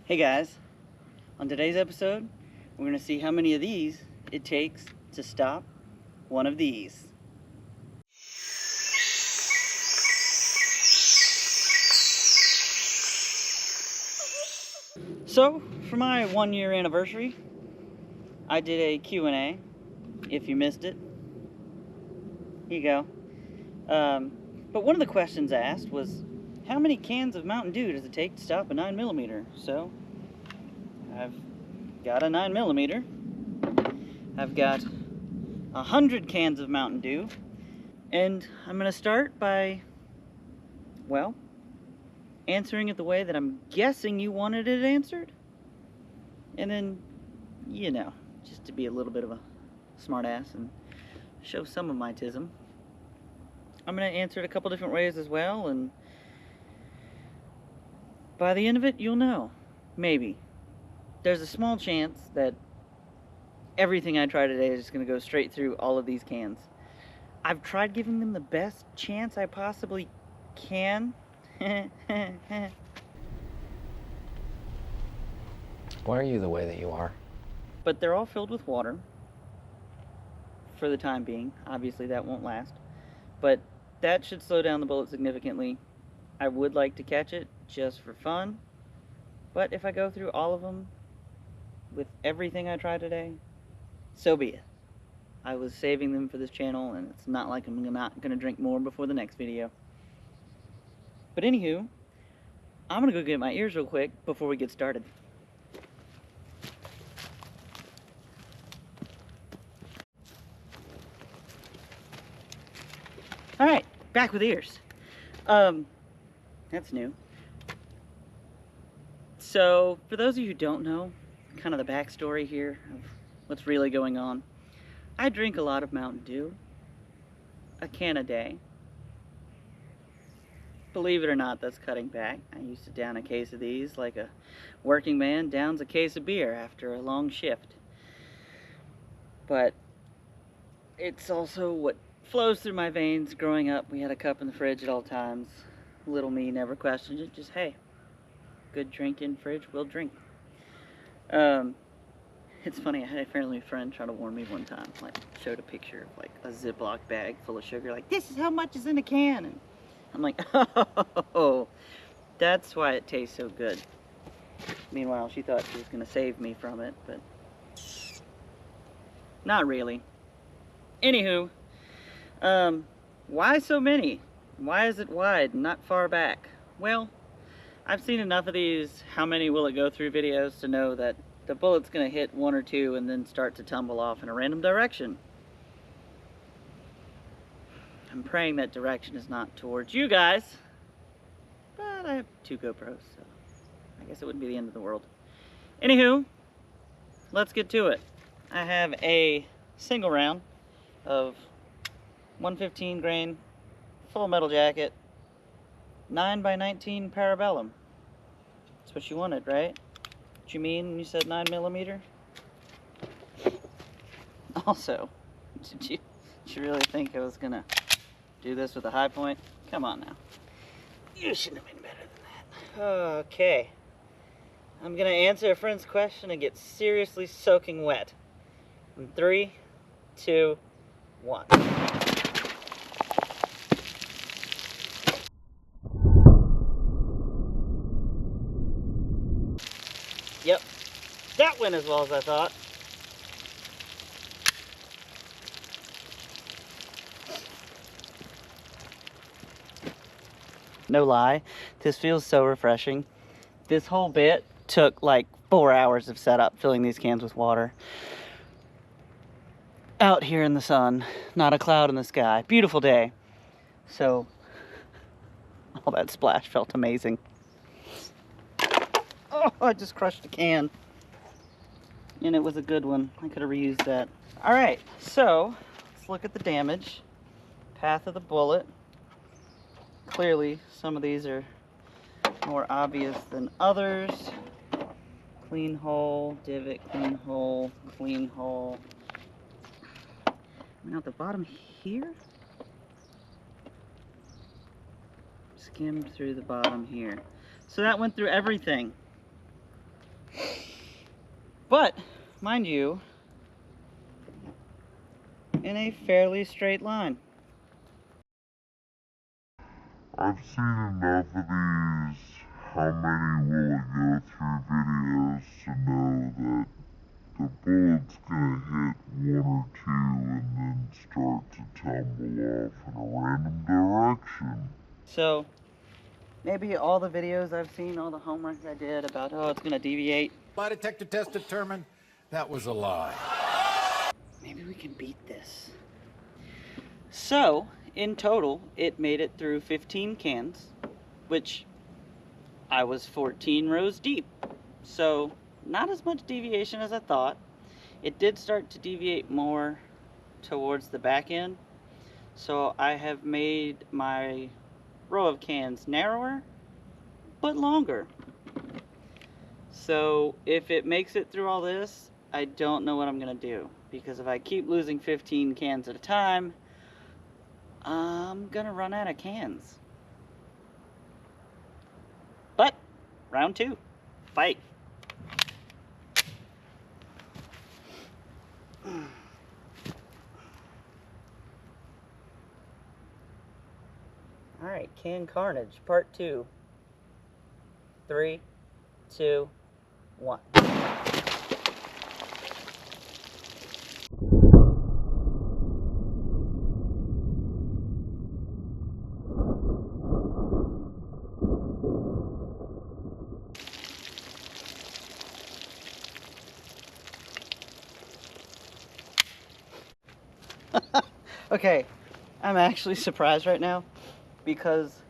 Hey guys, on today's episode, we're going to see how many of these it takes to stop one of these. So, for my 1-year anniversary, I did a Q&A. If you missed it, here you go. But one of the questions asked was, how many cans of Mountain Dew does it take to stop a 9mm? So, I've got a 9mm. I've got 100 cans of Mountain Dew. And I'm going to start by, well, answering it the way that I'm guessing you wanted it answered. And then, just to be a little bit of a smartass and show some of my tism, I'm going to answer it a couple different ways as well, and by the end of it, you'll know. Maybe. There's a small chance that everything I try today is just going to go straight through all of these cans. I've tried giving them the best chance I possibly can. Why are you the way that you are? But they're all filled with water for the time being. Obviously that won't last, but that should slow down the bullet significantly. I would like to catch it just for fun, but if I go through all of them with everything I try today, so be it. I was saving them for this channel, and it's not like I'm not gonna drink more before the next video. But anywho, I'm gonna go get my ears real quick before we get started. Alright, back with ears. That's new. So, for those of you who don't know, kind of the backstory here of what's really going on, I drink a lot of Mountain Dew, a can a day. Believe it or not, that's cutting back. I used to down a case of these like a working man downs a case of beer after a long shift. But it's also what flows through my veins. Growing up, we had a cup in the fridge at all times. Little me never questioned it, just, hey, good drink in fridge, we'll drink. It's funny, I had a family friend try to warn me one time, like, showed a picture of, like, a Ziploc bag full of sugar, like, this is how much is in a can, and I'm like, oh, that's why it tastes so good. Meanwhile, she thought she was gonna save me from it, but not really. Anywho, why so many? Why is it wide, not far back? Well, I've seen enough of these how many will it go through videos to know that the bullet's gonna hit one or two and then start to tumble off in a random direction. I'm praying that direction is not towards you guys, but I have 2 GoPros, so I guess it wouldn't be the end of the world. Anywho, let's get to it. I have a single round of 115 grain Full Metal Jacket 9x19 Parabellum. That's what you wanted, right? What you mean when you said 9mm? Also, did you really think I was gonna do this with a high point? Come on now. You should have been better than that. Okay. I'm gonna answer a friend's question and get seriously soaking wet. In 3, 2, 1. Yep, that went as well as I thought. No lie, this feels so refreshing. This whole bit took like 4 hours of setup, filling these cans with water. Out here in the sun, not a cloud in the sky, beautiful day. So, all that splash felt amazing. Oh, I just crushed a can. And it was a good one. I could have reused that. Alright, so let's look at the damage. Path of the bullet. Clearly, some of these are more obvious than others. Clean hole, divot, clean hole, clean hole. Now at the bottom here? Skimmed through the bottom here. So that went through everything. But, mind you, in a fairly straight line. I've seen enough of these how many will it go through videos to know that the bullet's gonna hit one or two and then start to tumble off in a random direction. So, maybe all the videos I've seen, all the homework I did about, oh, it's gonna deviate. Lie detector test determined that was a lie. Maybe we can beat this. So, in total, it made it through 15 cans, which I was 14 rows deep. So, not as much deviation as I thought. It did start to deviate more towards the back end. So, I have made my row of cans narrower, but longer. So, if it makes it through all this, I don't know what I'm gonna do. Because if I keep losing 15 cans at a time, I'm gonna run out of cans. But, round 2, fight. Alright, Can Carnage, part 2. 3, 2, 1. Okay, I'm actually surprised right now because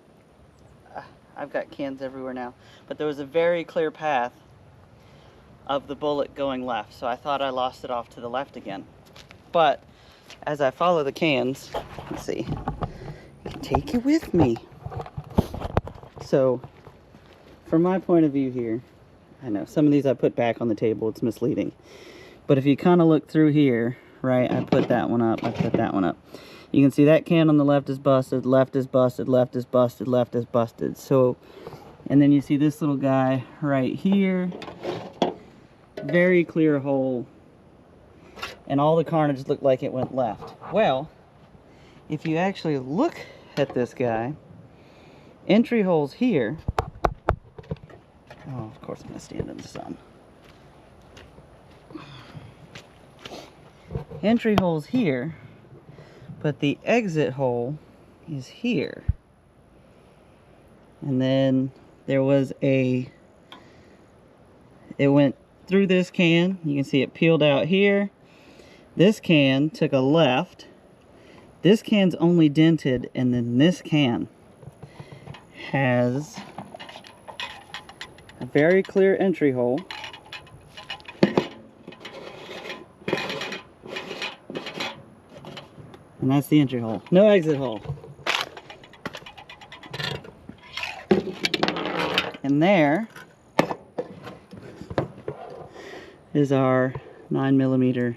I've got cans everywhere now, but there was a very clear path of the bullet going left, so I thought I lost it off to the left again. But as I follow the cans, let's see, I can take it with me. So from my point of view here, I know some of these I put back on the table, it's misleading, but if you kind of look through here, right, I put that one up, I put that one up. You can see that can on the left is busted, left is busted, left is busted, left is busted. So, and then you see this little guy right here, very clear hole, and all the carnage looked like it went left. Well, if you actually look at this guy, entry holes here, oh, of course I'm gonna stand in the sun. Entry holes here, but the exit hole is here. And then there was it went through this can. You can see it peeled out here. This can took a left. This can's only dented, and then this can has a very clear entry hole. And that's the entry hole. No exit hole. And there is our 9mm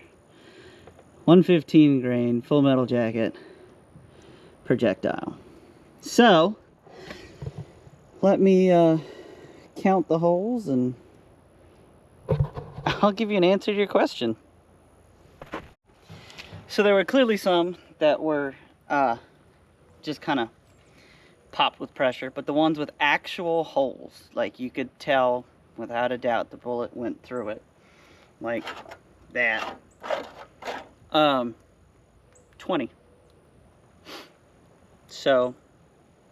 115 grain full metal jacket projectile. So let me count the holes and I'll give you an answer to your question. So there were clearly some that were just kind of popped with pressure, but the ones with actual holes, like you could tell without a doubt the bullet went through it, like that, 20. So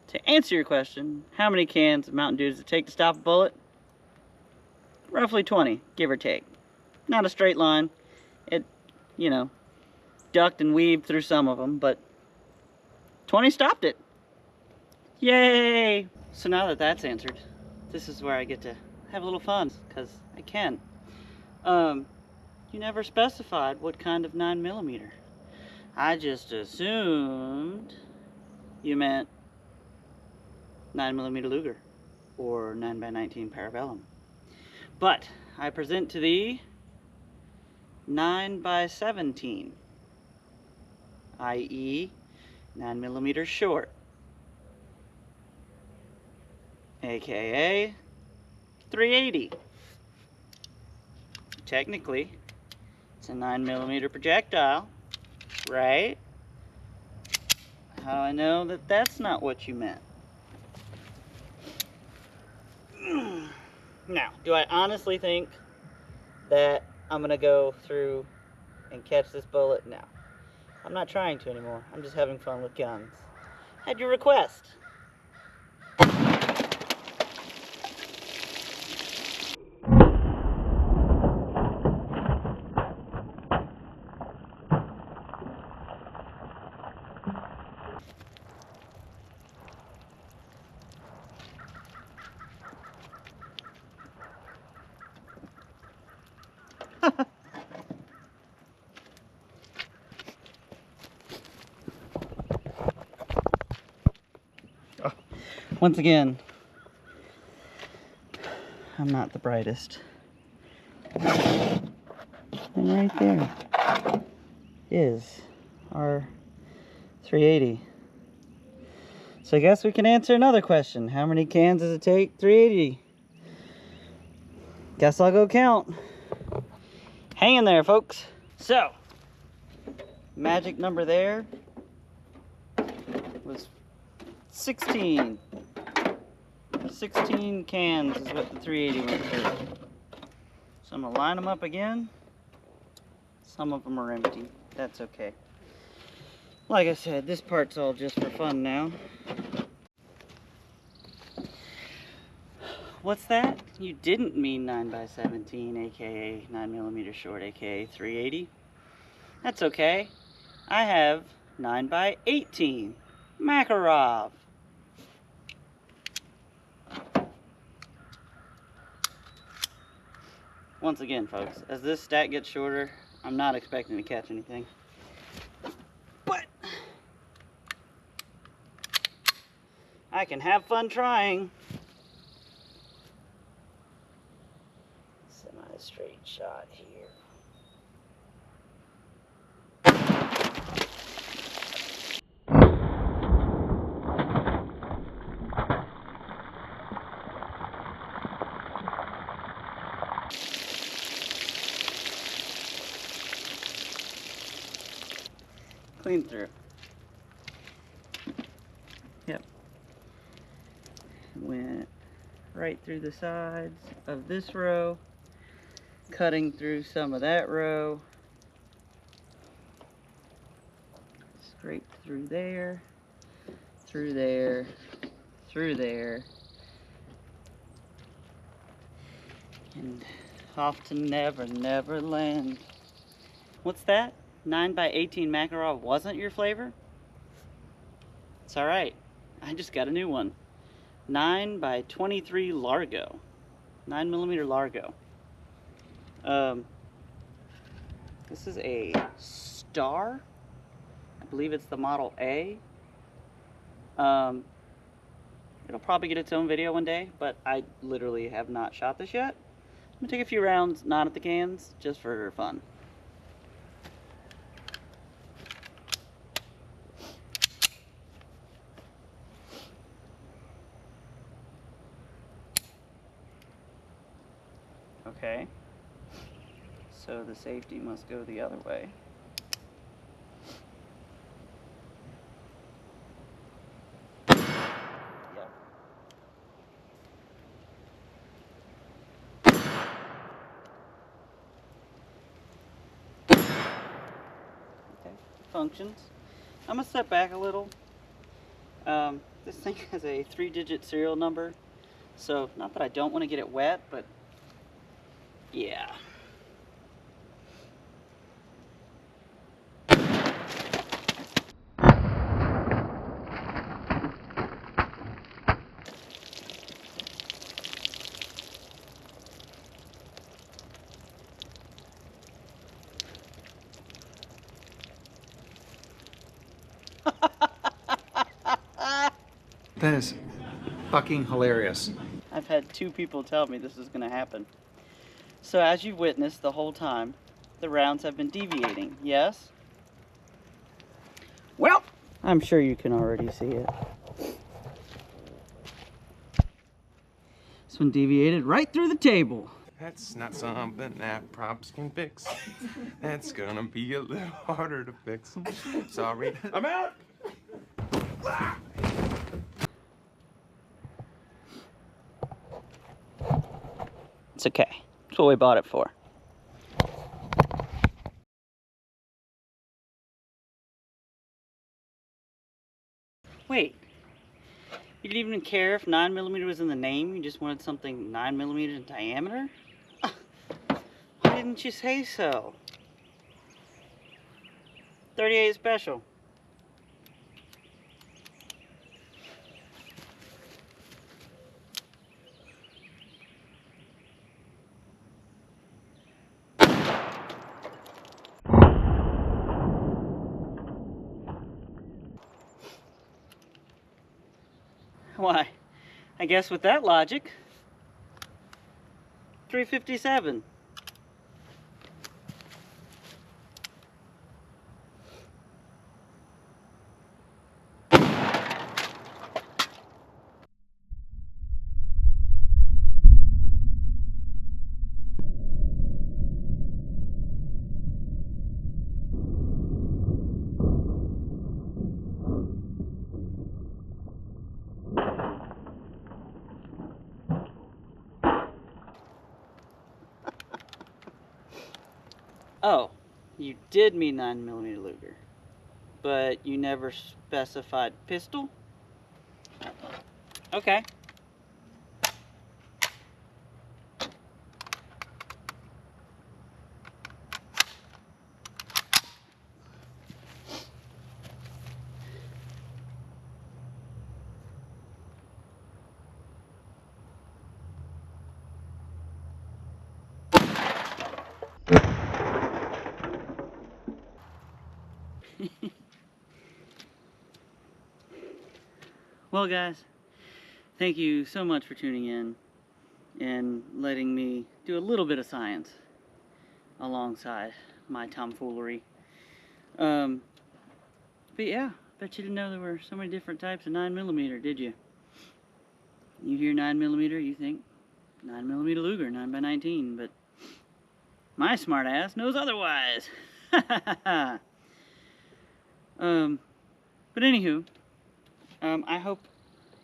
to answer your question, how many cans of Mountain Dew does it take to stop a bullet? Roughly 20, give or take. Not a straight line. It, you know, ducked and weaved through some of them, but 20 stopped it. Yay! So now that that's answered, this is where I get to have a little fun, because I can. You never specified what kind of 9mm. I just assumed you meant 9mm Luger or 9x19 Parabellum. But I present to thee 9x17, i.e. 9mm short, aka 380. technically, it's a 9mm projectile, right? How do I know that that's not what you meant? Now, do I honestly think that I'm gonna go through and catch this bullet? No. I'm not trying to anymore. I'm just having fun with guns. At your request. Once again, I'm not the brightest. And right there is our 380. So I guess we can answer another question. How many cans does it take? 380. Guess I'll go count. Hang in there, folks. So, magic number there was 16. 16 cans is what the 380 went through. So I'm gonna line them up again. Some of them are empty. That's okay. Like I said, this part's all just for fun now. What's that? You didn't mean 9x17, aka 9mm short, aka 380. That's okay. I have 9x18 Makarov. Once again, folks, as this stack gets shorter, I'm not expecting to catch anything. But I can have fun trying. Semi-straight shot here. Clean through. Yep. Went right through the sides of this row, cutting through some of that row, scraped through there, through there, through there, and off to Never Never Land. What's that? 9x18 Makarov wasn't your flavor? It's alright. I just got a new one. 9x23 Largo. 9mm Largo. This is a Star. I believe it's the Model A. It'll probably get its own video one day, but I literally have not shot this yet. I'm gonna take a few rounds, not at the cans, just for fun. Okay, so the safety must go the other way. Yep. Okay, functions. I'm gonna step back a little. This thing has a 3-digit serial number, so not that I don't want to get it wet, but yeah. That is fucking hilarious. I've had 2 people tell me this is going to happen. So as you've witnessed the whole time, the rounds have been deviating, yes? Well, I'm sure you can already see it. This one deviated right through the table. That's not something that props can fix. That's gonna be a little harder to fix. Sorry, I'm out! It's okay. That's what we bought it for. Wait. You didn't even care if 9mm was in the name? You just wanted something 9mm in diameter? Why didn't you say so? 38 special. Why, I guess with that logic, 357. Oh, you did mean 9mm Luger, but you never specified pistol? Okay. Well, guys, thank you so much for tuning in and letting me do a little bit of science alongside my tomfoolery. But yeah, bet you didn't know there were so many different types of 9mm, did you? You hear 9mm, you think 9mm Luger, 9x19, but my smart ass knows otherwise. But anywho, I hope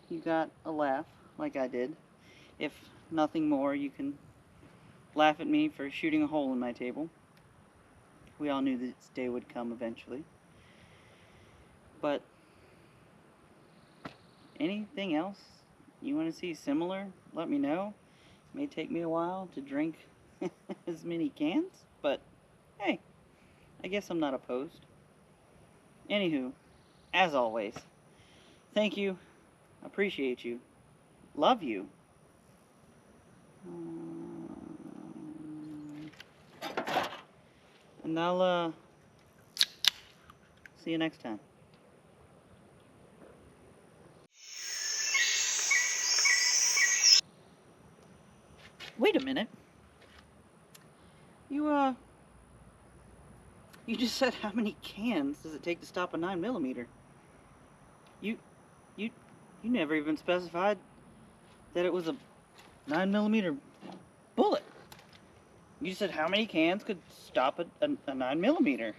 you got a laugh like I did. If nothing more, you can laugh at me for shooting a hole in my table. We all knew this day would come eventually. But anything else you want to see similar, let me know. It may take me a while to drink as many cans, but hey, I guess I'm not opposed. Anywho, as always, thank you, appreciate you, love you. And I'll see you next time. Wait a minute. You just said how many cans does it take to stop a 9mm? You never even specified that it was a 9mm bullet. You said how many cans could stop a 9mm?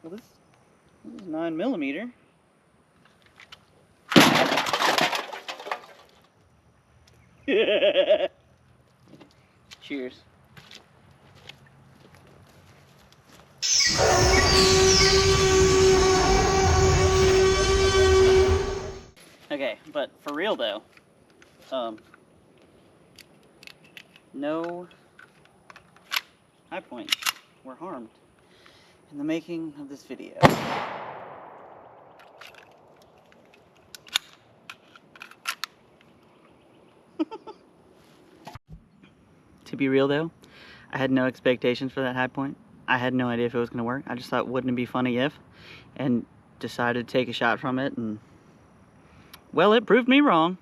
Well, this is 9mm. Cheers. Okay, but for real though, no high points were harmed in the making of this video. To be real though, I had no expectations for that high point. I had no idea if it was going to work. I just thought, wouldn't it be funny if? And decided to take a shot from it, and well, it proved me wrong.